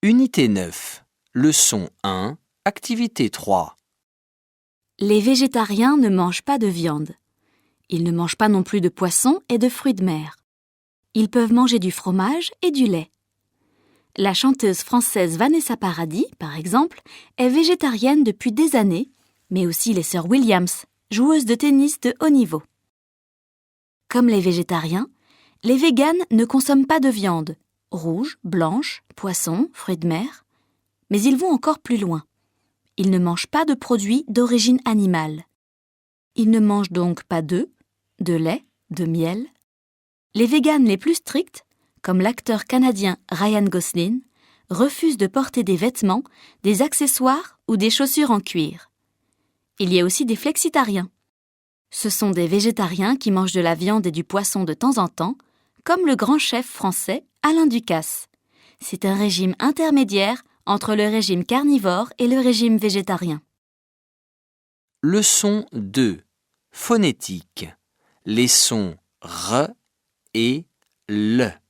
Unité 9. Leçon 1. Activité 3. Les végétariens ne mangent pas de viande. Ils ne mangent pas non plus de poissons et de fruits de mer. Ils peuvent manger du fromage et du lait. La chanteuse française Vanessa Paradis, par exemple, est végétarienne depuis des années, mais aussi les sœurs Williams, joueuses de tennis de haut niveau. Comme les végétariens, les véganes ne consomment pas de viande, rouge, blanche, poisson, fruits de mer, mais ils vont encore plus loin. Ils ne mangent pas de produits d'origine animale. Ils ne mangent donc pas d'œufs, de lait, de miel. Les véganes les plus stricts, comme l'acteur canadien Ryan Gosling, refusent de porter des vêtements, des accessoires ou des chaussures en cuir. Il y a aussi des flexitariens. Ce sont des végétariens qui mangent de la viande et du poisson de temps en temps, comme le grand chef français Alain Ducasse. C'est un régime intermédiaire entre le régime carnivore et le régime végétarien. Leçon 2. Phonétique. Les sons R et L.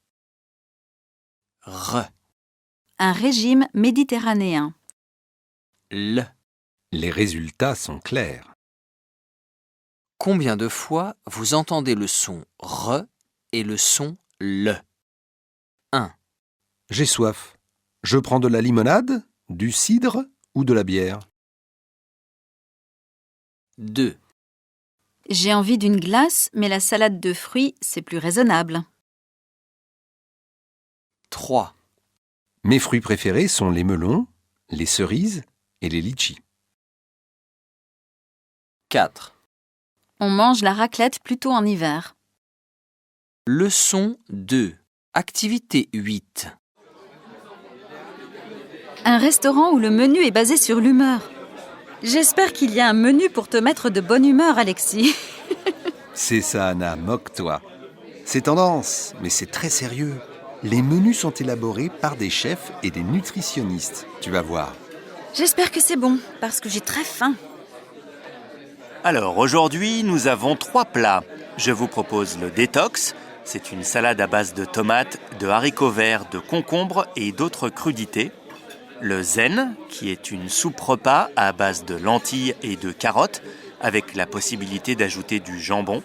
R, Un régime méditerranéen. L. Les résultats sont clairs. Combien de fois vous entendez le son R et le son L? 1, J'ai soif. Je prends de la limonade, du cidre ou de la bière? 2, J'ai envie d'une glace, mais la salade de fruits, c'est plus raisonnable. 3, Mes fruits préférés sont les melons, les cerises et les litchis. 4. On mange la raclette plutôt en hiver. Leçon 2. Activité 8. Un restaurant où le menu est basé sur l'humeur. J'espère qu'il y a un menu pour te mettre de bonne humeur, Alexis. C'est ça, Anna, moque-toi. C'est tendance, mais c'est très sérieux. Les menus sont élaborés par des chefs et des nutritionnistes. Tu vas voir. J'espère que c'est bon, parce que j'ai très faim. Alors aujourd'hui, nous avons 3 plats. Je vous propose le détox. C'est une salade à base de tomates, de haricots verts, de concombres et d'autres crudités. Le zen, qui est une soupe repas à base de lentilles et de carottes, avec la possibilité d'ajouter du jambon.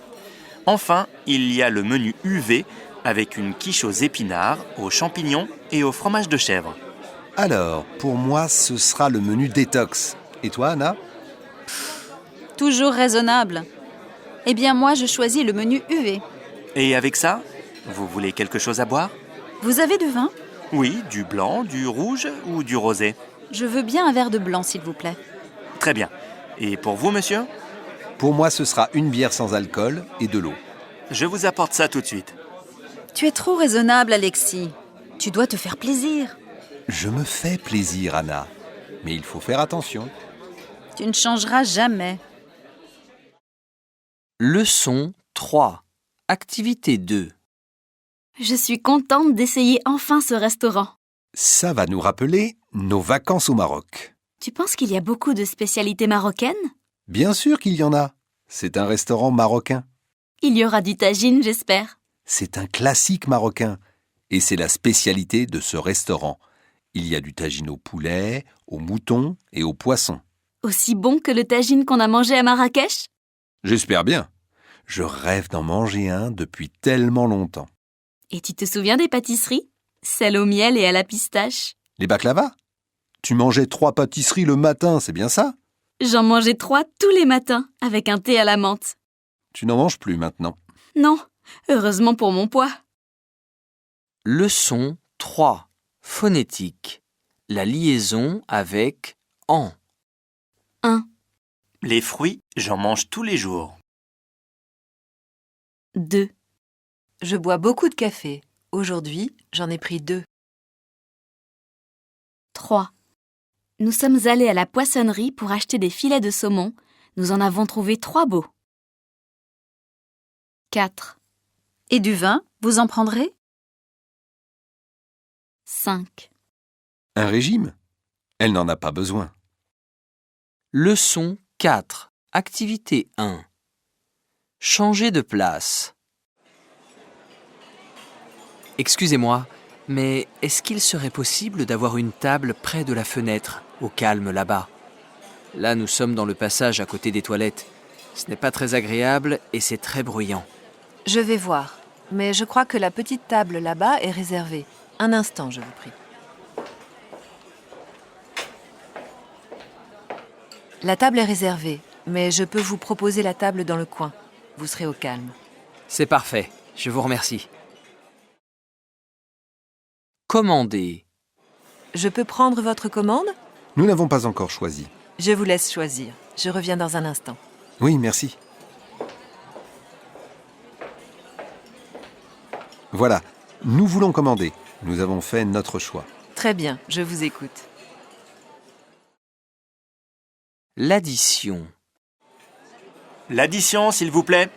Enfin, il y a le menu UV, avec une quiche aux épinards, aux champignons et au fromage de chèvre. Alors, pour moi, ce sera le menu détox. Et toi, Anna? Toujours raisonnable. Eh bien, moi, je choisis le menu UV. Et avec ça, vous voulez quelque chose à boire? Vous avez du vin? Oui, du blanc, du rouge ou du rosé? Je veux bien un verre de blanc, s'il vous plaît. Très bien. Et pour vous, monsieur? Pour moi, ce sera une bière sans alcool et de l'eau. Je vous apporte ça tout de suite. Tu es trop raisonnable, Alexis. Tu dois te faire plaisir. Je me fais plaisir, Anna. Mais il faut faire attention. Tu ne changeras jamais. Leçon 3. Activité 2. Je suis contente d'essayer enfin ce restaurant. Ça va nous rappeler nos vacances au Maroc. Tu penses qu'il y a beaucoup de spécialités marocaines? Bien sûr qu'il y en a. C'est un restaurant marocain. Il y aura du tagine, j'espère. C'est un classique marocain. Et c'est la spécialité de ce restaurant. Il y a du tagine au poulet, au mouton et au poisson. Aussi bon que le tagine qu'on a mangé à Marrakech? J'espère bien. Je rêve d'en manger un depuis tellement longtemps. Et tu te souviens des pâtisseries? Celles au miel et à la pistache? Les baklavas? Tu mangeais 3 pâtisseries le matin, c'est bien ça? J'en mangeais 3 tous les matins, avec un thé à la menthe. Tu n'en manges plus maintenant. Non, heureusement pour mon poids. Leçon 3. Phonétique. La liaison avec en. 1, Les fruits, j'en mange tous les jours. 2, Je bois beaucoup de café. Aujourd'hui, j'en ai pris 2. 3. Nous sommes allés à la poissonnerie pour acheter des filets de saumon. Nous en avons trouvé 3 beaux. 4, Et du vin, vous en prendrez? 5. Un régime? Elle n'en a pas besoin. Leçon 4. Activité 1. Changer de place. Excusez-moi, Mais est-ce qu'il serait possible d'avoir une table près de la fenêtre, au calme là-bas? Là, nous sommes dans le passage à côté des toilettes. Ce n'est pas très agréable et c'est très bruyant. Je vais voir, mais je crois que la petite table là-bas est réservée. Un instant, je vous prie. La table est réservée, mais je peux vous proposer la table dans le coin. Vous serez au calme. C'est parfait, je vous remercie. Commander. Je peux prendre votre commande? Nous n'avons pas encore choisi. Je vous laisse choisir. Je reviens dans un instant. Oui, merci. Voilà, nous voulons commander. Nous avons fait notre choix. Très bien, je vous écoute. L'addition. L'addition, s'il vous plaît.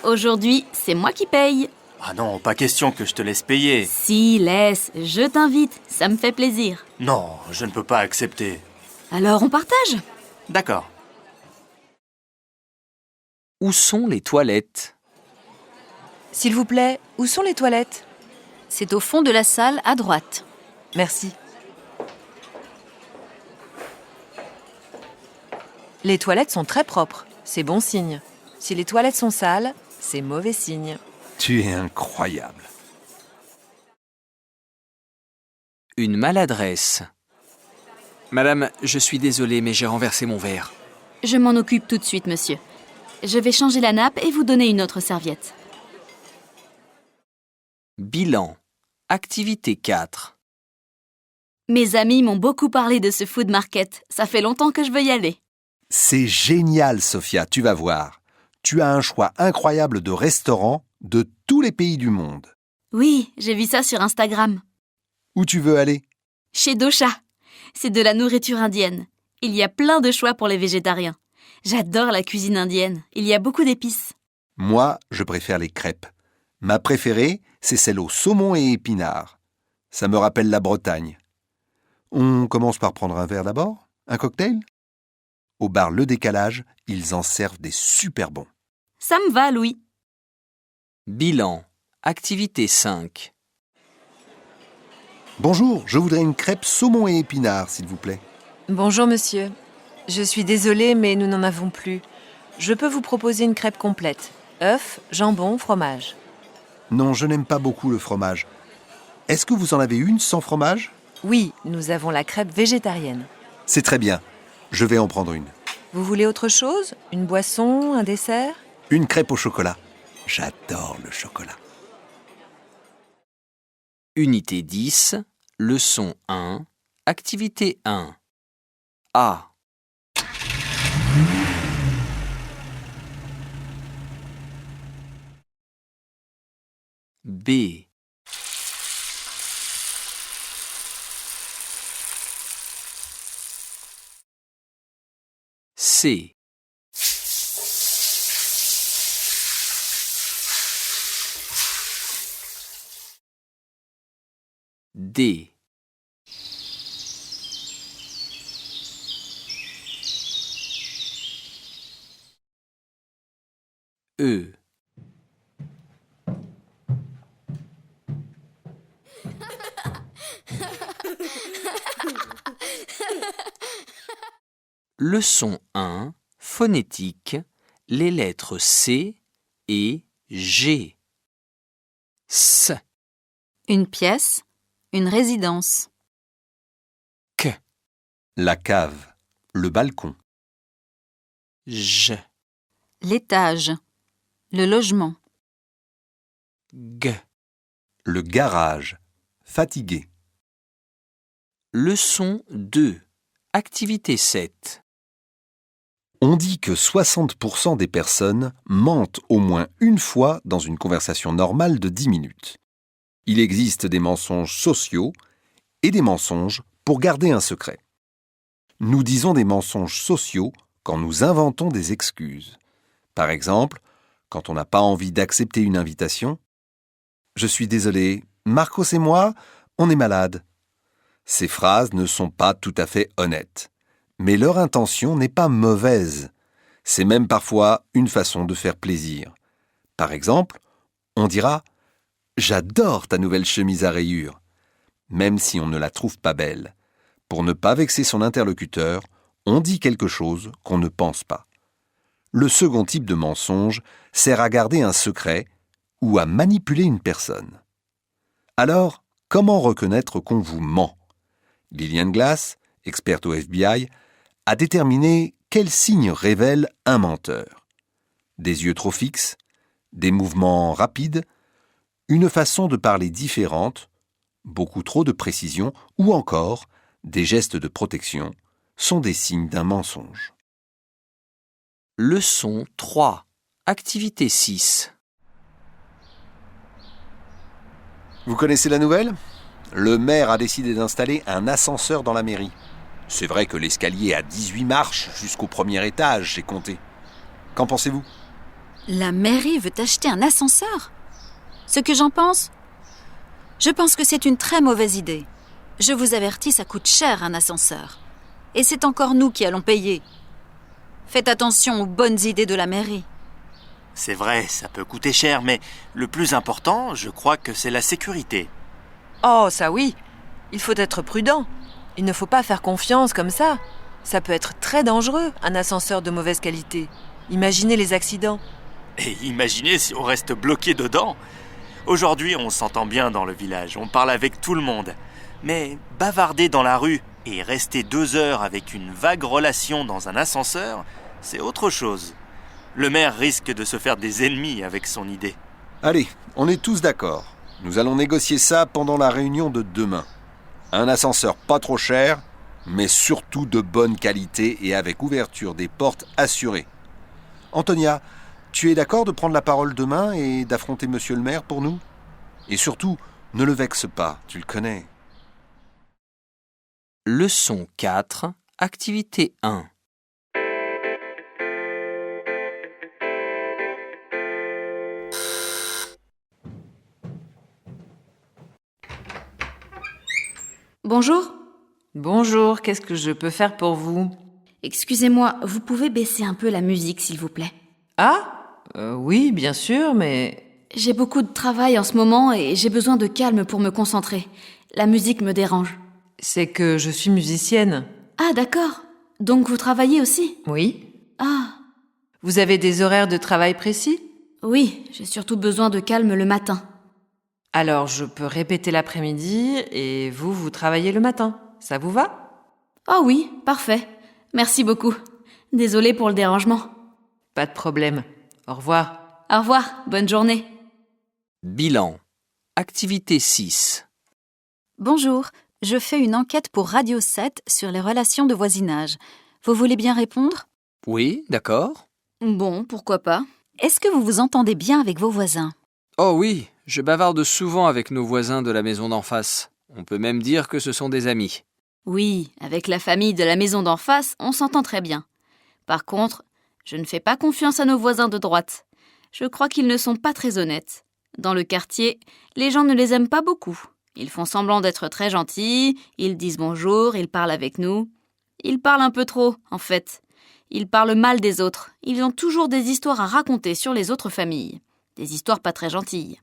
Aujourd'hui, c'est moi qui paye. Ah non, pas question que je te laisse payer. Si, laisse, je t'invite, ça me fait plaisir. Non, je ne peux pas accepter. Alors on partage? D'accord. Où sont les toilettes? S'il vous plaît, où sont les toilettes? C'est au fond de la salle, à droite. Merci. Les toilettes sont très propres. C'est bon signe. Si les toilettes sont sales, c'est mauvais signe. Tu es incroyable. Une maladresse. Madame, je suis désolé, mais j'ai renversé mon verre. Je m'en occupe tout de suite, monsieur. Je vais changer la nappe et vous donner une autre serviette. Bilan. Activité 4. Mes amis m'ont beaucoup parlé de ce food market. Ça fait longtemps que je veux y aller. C'est génial, Sophia, tu vas voir. Tu as un choix incroyable de restaurants de tous les pays du monde. Oui, j'ai vu ça sur Instagram. Où tu veux aller? Chez Dosha. C'est de la nourriture indienne. Il y a plein de choix pour les végétariens. J'adore la cuisine indienne. Il y a beaucoup d'épices. Moi, je préfère les crêpes. Ma préférée, c'est celle au saumon et épinards. Ça me rappelle la Bretagne. On commence par prendre un verre d'abord? Un cocktail? Au bar Le Décalage, ils en servent des super bons. Ça me va, Louis. Bilan. Activité 5. Bonjour, je voudrais une crêpe saumon et épinards, s'il vous plaît. Bonjour monsieur. Je suis désolée, mais nous n'en avons plus. Je peux vous proposer une crêpe complète. Œufs, jambon, fromage. Non, je n'aime pas beaucoup le fromage. Est-ce que vous en avez une sans fromage? Oui, nous avons la crêpe végétarienne. C'est très bien. Je vais en prendre une. Vous voulez autre chose? Une boisson, un dessert? Une crêpe au chocolat. J'adore le chocolat. Unité 10. Leçon 1. Activité 1. A. B. C. D. E. Leçon 1. Phonétique. Les lettres C et G. S. Une pièce, une résidence. Q. La cave. Le balcon. J. L'étage, le logement. G. Le garage. Fatigué. Leçon 2. Activité 7. On dit que 60% des personnes mentent au moins une fois dans une conversation normale de 10 minutes. Il existe des mensonges sociaux et des mensonges pour garder un secret. Nous disons des mensonges sociaux quand nous inventons des excuses. Par exemple, quand on n'a pas envie d'accepter une invitation. « Je suis désolé, Marcos et moi, on est malades. » Ces phrases ne sont pas tout à fait honnêtes. Mais leur intention n'est pas mauvaise. C'est même parfois une façon de faire plaisir. Par exemple, on dira « J'adore ta nouvelle chemise à rayures ». même si on ne la trouve pas belle. Pour ne pas vexer son interlocuteur, on dit quelque chose qu'on ne pense pas. Le second type de mensonge sert à garder un secret ou à manipuler une personne. Alors, comment reconnaître qu'on vous ment ? Lillian Glass, experte au FBI, a déterminé quels signes révèlent un menteur. Des yeux trop fixes, des mouvements rapides, une façon de parler différente, beaucoup trop de précision ou encore des gestes de protection sont des signes d'un mensonge. Leçon 3. Activité 6. Vous connaissez la nouvelle ? Le maire a décidé d'installer un ascenseur dans la mairie. C'est vrai que l'escalier a 18 marches jusqu'au premier étage, j'ai compté. Qu'en pensez-vous ? La mairie veut acheter un ascenseur ? Ce que j'en pense ? Je pense que c'est une très mauvaise idée. Je vous avertis, ça coûte cher un ascenseur. Et c'est encore nous qui allons payer. Faites attention aux bonnes idées de la mairie. C'est vrai, ça peut coûter cher, mais le plus important, je crois que c'est la sécurité. Oh, ça oui. Il faut être prudent. Il ne faut pas faire confiance comme ça. Ça peut être très dangereux, un ascenseur de mauvaise qualité. Imaginez les accidents. Et imaginez si on reste bloqué dedans. Aujourd'hui, on s'entend bien dans le village, on parle avec tout le monde. Mais bavarder dans la rue et rester 2 heures avec une vague relation dans un ascenseur, c'est autre chose. Le maire risque de se faire des ennemis avec son idée. Allez, on est tous d'accord. Nous allons négocier ça pendant la réunion de demain. Un ascenseur pas trop cher, mais surtout de bonne qualité et avec ouverture des portes assurées. Antonia, tu es d'accord de prendre la parole demain et d'affronter monsieur le maire pour nous ? Et surtout, ne le vexe pas, tu le connais. Leçon 4. Activité 1. Bonjour. Bonjour, qu'est-ce que je peux faire pour vous ? Excusez-moi, vous pouvez baisser un peu la musique, s'il vous plaît. Ah, oui, bien sûr, mais... J'ai beaucoup de travail en ce moment et j'ai besoin de calme pour me concentrer. La musique me dérange. C'est que je suis musicienne. Ah, d'accord. Donc vous travaillez aussi ? Oui. Ah, Vous avez des horaires de travail précis ? oui, j'ai surtout besoin de calme le matin. Alors, je peux répéter l'après-midi et vous travaillez le matin. Ça vous va ? Oh oui, parfait. Merci beaucoup. Désolée pour le dérangement. Pas de problème. Au revoir. Au revoir, bonne journée. Bilan. Activité 6. Bonjour, je fais une enquête pour Radio 7 sur les relations de voisinage. Vous voulez bien répondre ? Oui, d'accord. Bon, pourquoi pas. Est-ce que vous vous entendez bien avec vos voisins ? Oh oui, je bavarde souvent avec nos voisins de la maison d'en face. On peut même dire que ce sont des amis. Oui, avec la famille de la maison d'en face, on s'entend très bien. Par contre, je ne fais pas confiance à nos voisins de droite. Je crois qu'ils ne sont pas très honnêtes. Dans le quartier, les gens ne les aiment pas beaucoup. Ils font semblant d'être très gentils, ils disent bonjour, ils parlent avec nous. Ils parlent un peu trop, en fait. Ils parlent mal des autres. Ils ont toujours des histoires à raconter sur les autres familles. Des histoires pas très gentilles.